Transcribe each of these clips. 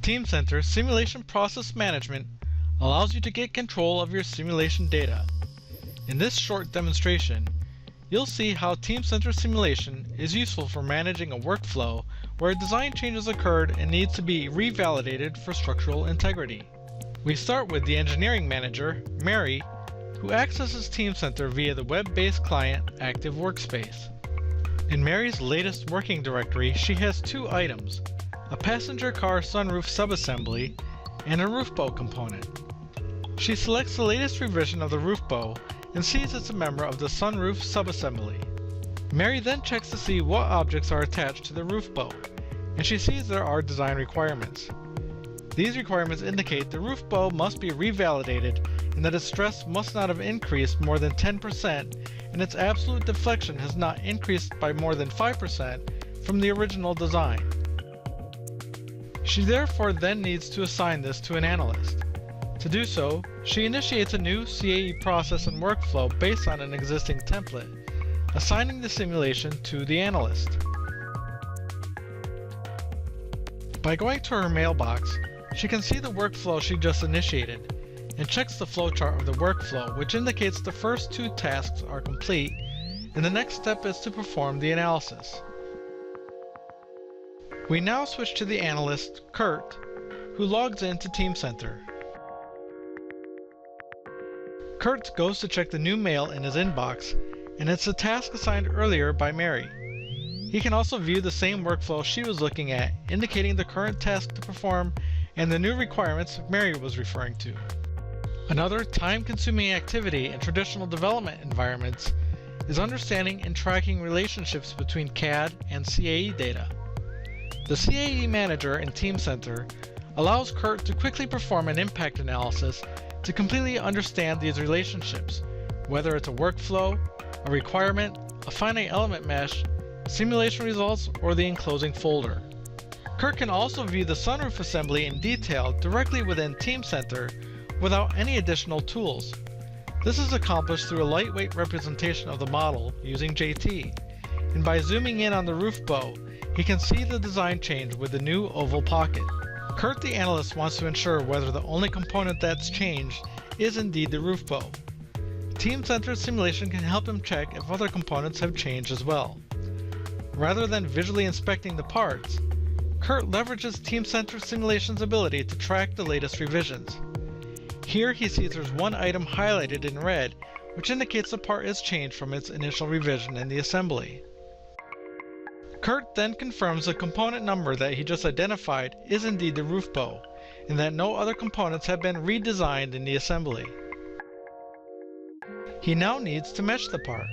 Teamcenter Simulation Process Management allows you to get control of your simulation data. In this short demonstration, you'll see how Teamcenter Simulation is useful for managing a workflow where design changes occurred and needs to be revalidated for structural integrity. We start with the engineering manager, Mary, who accesses Teamcenter via the web-based client Active Workspace. In Mary's latest working directory, she has two items: a passenger car sunroof subassembly and a roof bow component. She selects the latest revision of the roof bow and sees it's a member of the sunroof subassembly. Mary then checks to see what objects are attached to the roof bow, and she sees there are design requirements. These requirements indicate the roof bow must be revalidated and that its stress must not have increased more than 10% and its absolute deflection has not increased by more than 5% from the original design. She therefore then needs to assign this to an analyst. To do so, she initiates a new CAE process and workflow based on an existing template, assigning the simulation to the analyst. By going to her mailbox, she can see the workflow she just initiated, and checks the flowchart of the workflow, which indicates the first two tasks are complete, and the next step is to perform the analysis. We now switch to the analyst, Kurt, who logs into Teamcenter. Kurt goes to check the new mail in his inbox, and it's a task assigned earlier by Mary. He can also view the same workflow she was looking at, indicating the current task to perform and the new requirements Mary was referring to. Another time-consuming activity in traditional development environments is understanding and tracking relationships between CAD and CAE data. The CAE manager in Teamcenter allows Kurt to quickly perform an impact analysis to completely understand these relationships, whether it's a workflow, a requirement, a finite element mesh, simulation results, or the enclosing folder. Kurt can also view the sunroof assembly in detail directly within Teamcenter without any additional tools. This is accomplished through a lightweight representation of the model using JT, and by zooming in on the roof bow, he can see the design change with the new oval pocket. Kurt the analyst wants to ensure whether the only component that's changed is indeed the roof bow. Teamcenter Simulation can help him check if other components have changed as well. Rather than visually inspecting the parts, Kurt leverages Teamcenter Simulation's ability to track the latest revisions. Here he sees there's one item highlighted in red, which indicates the part is changed from its initial revision in the assembly. Kurt then confirms the component number that he just identified is indeed the roof bow, and that no other components have been redesigned in the assembly. He now needs to mesh the part.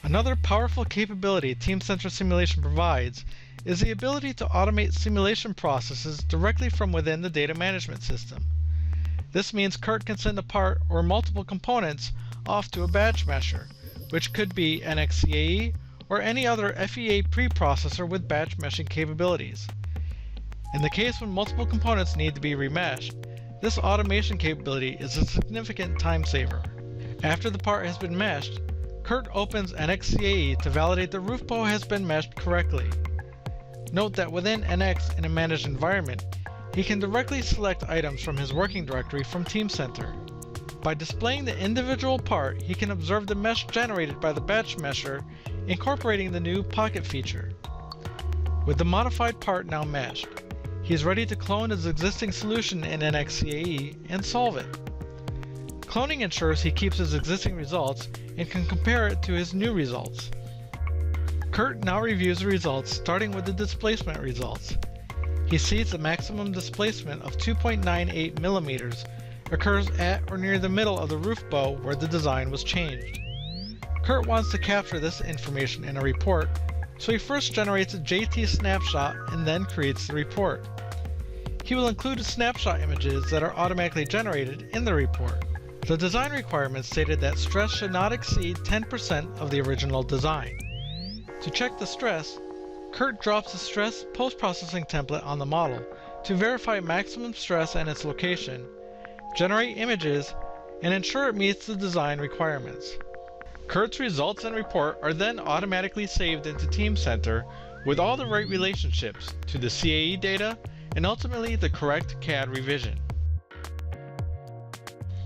Another powerful capability Teamcenter Simulation provides is the ability to automate simulation processes directly from within the data management system. This means Kurt can send a part or multiple components off to a batch mesher, which could be NXCAE or any other FEA preprocessor with batch meshing capabilities. In the case when multiple components need to be remeshed, this automation capability is a significant time saver. After the part has been meshed, Kurt opens NXCAE to validate the roof bow has been meshed correctly. Note that within NX in a managed environment, he can directly select items from his working directory from Teamcenter. By displaying the individual part, he can observe the mesh generated by the batch mesher, incorporating the new pocket feature. With the modified part now meshed, he is ready to clone his existing solution in NXCAE and solve it. Cloning ensures he keeps his existing results and can compare it to his new results. Kurt now reviews the results, starting with the displacement results. He sees the maximum displacement of 2.98 millimeters occurs at or near the middle of the roof bow where the design was changed. Kurt wants to capture this information in a report, so he first generates a JT snapshot and then creates the report. He will include snapshot images that are automatically generated in the report. The design requirements stated that stress should not exceed 10% of the original design. To check the stress, Kurt drops the stress post-processing template on the model, to verify maximum stress and its location, generate images, and ensure it meets the design requirements. Kurt's results and report are then automatically saved into Teamcenter with all the right relationships to the CAE data and ultimately the correct CAD revision.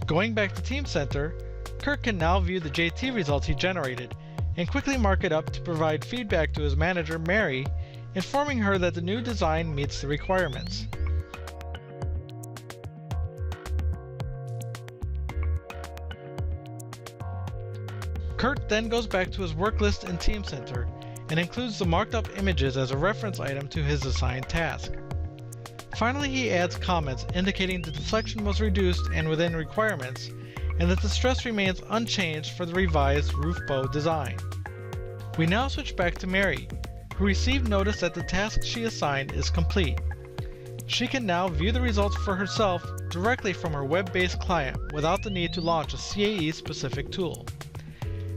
Going back to Teamcenter, Kurt can now view the JT results he generated and quickly mark it up to provide feedback to his manager, Mary, informing her that the new design meets the requirements. Kurt then goes back to his work list in Teamcenter and includes the marked up images as a reference item to his assigned task. Finally, he adds comments indicating the deflection was reduced and within requirements, and that the stress remains unchanged for the revised roof bow design. We now switch back to Mary, who received notice that the task she assigned is complete. She can now view the results for herself directly from her web-based client without the need to launch a CAE-specific tool.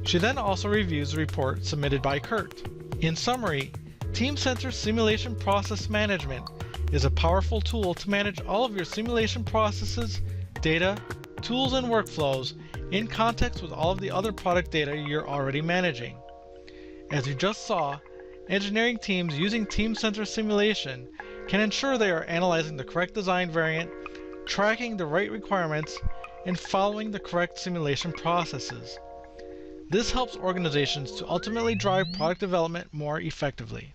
She then also reviews the report submitted by Kurt. In summary, Teamcenter Simulation Process Management is a powerful tool to manage all of your simulation processes, data, tools, and workflows in context with all of the other product data you're already managing. As you just saw, engineering teams using Teamcenter Simulation can ensure they are analyzing the correct design variant, tracking the right requirements, and following the correct simulation processes. This helps organizations to ultimately drive product development more effectively.